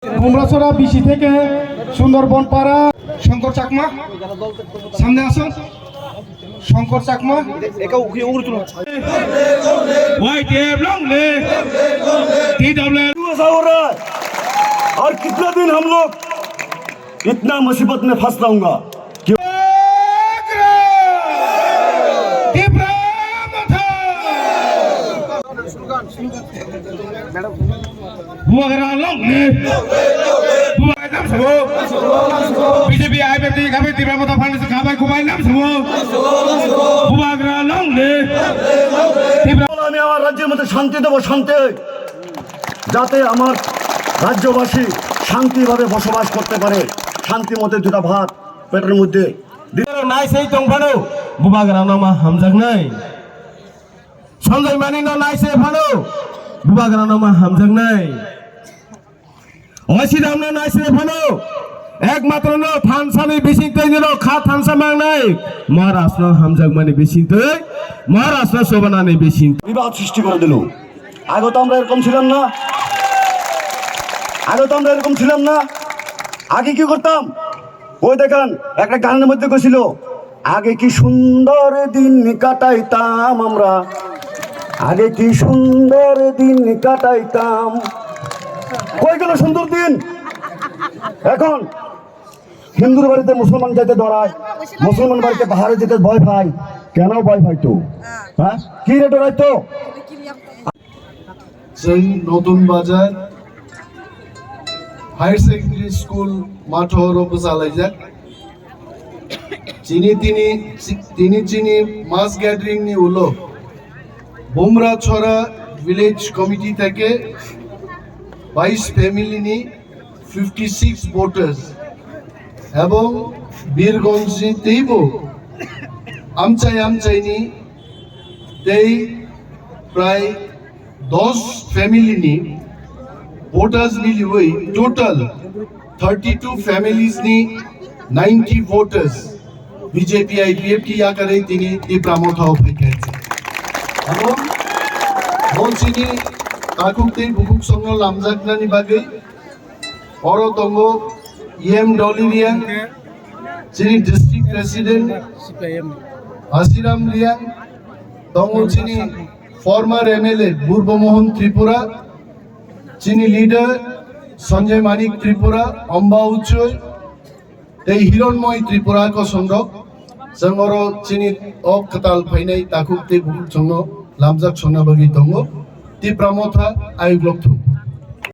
কুমড়াছড়া বিশি থেকে সুন্দরবন পাড়া শঙ্কর চাকমা সামনে আসুন। शंकर चाकमा और कितना दिन हम लोग इतना मुसीबत में फंस रहूंगा। बीजेपी Ipft खाबाय Tipra Motha फाउंडेशन खाबाय खुबाय नाम सबो बुबाग्रा लंगले আমি আমার রাজ্যের মধ্যে শান্তি দেব, শান্তি যাতে আমার রাজ্যবাসী শান্তিভাবে বসবাস করতে পারে, শান্তি মতে দুটা ভাত পেটের মধ্যে নাই সেই দंफानो बुबाग्रा नामा हामजागनाय सन्जय मानि न नाय से फानो बुबाग्रा नामा हामजागनाय असिराम न नाय से फानो एकमात्र न थानसानि बिसिंतै न खा थानसा मांनाय महाराष्ट्र हामजाग माने बिसिंतै महाराष्ट्र सोबानानि बिसिं বিবাদ সৃষ্টি করে দিল। আগে তো আমরা এরকম ছিলাম না, আগে কি করতাম? ওই দেখেন একটা গানের মধ্যে কইছিল, আগে কি সুন্দর দিন কাটাইতাম আমরা, আগে কি সুন্দর দিন কাটাইতাম। কই গেল সুন্দর দিন? এখন হিন্দুর বাড়িতে মুসলমান যেতে ডরায়, মুসলমান বাড়িতে পাহাড়ে যেতে ভয় পায়। কেন ভয় পাই তো? হ্যাঁ, কি রে ডরাই তো? নতুন বাজার হায়ার সেকেন্ডারি স্কুল মাঠর উপসালাইজাক চিনি মাস গ্যাদারিং নি হলো বুমরা ছড়া ভিলেজ কমিটি থেকে 22 ফ্যামিলি নি 56 ভোটার্স এবং বীরগঞ্জ তেইব আমচাইনি তেই প্রায় 10 ফ্যামিলি নি voters मिली हुई टोटल 32 families नी 90 voters बीजेपी Ipft याकरे तिनी Tipra Motha उफाइके এবং মনসিনি কাকুতে বুকুক সঙ্গ লামজাকনানি বাগে অরতঙ্গ ডলিরিয়াং যিনি ডিস্ট্রিক্ট প্রেসিডেন্ট আসিরাম রিয়াং তঙ্গ যিনি ফর্মার এমএলএ পূর্বমোহন ত্রিপুরা চিনি লিডার সঞ্জয় মানিক ত্রিপুরা অম্বা উচ্চয় এই হিরণময় ত্রিপুরা को संग जोंगर चिनि अ कताल फाइनाय ताकुते बुक संग लामजाक सना बगि दङ Tipra Motha आयुग्लक्थु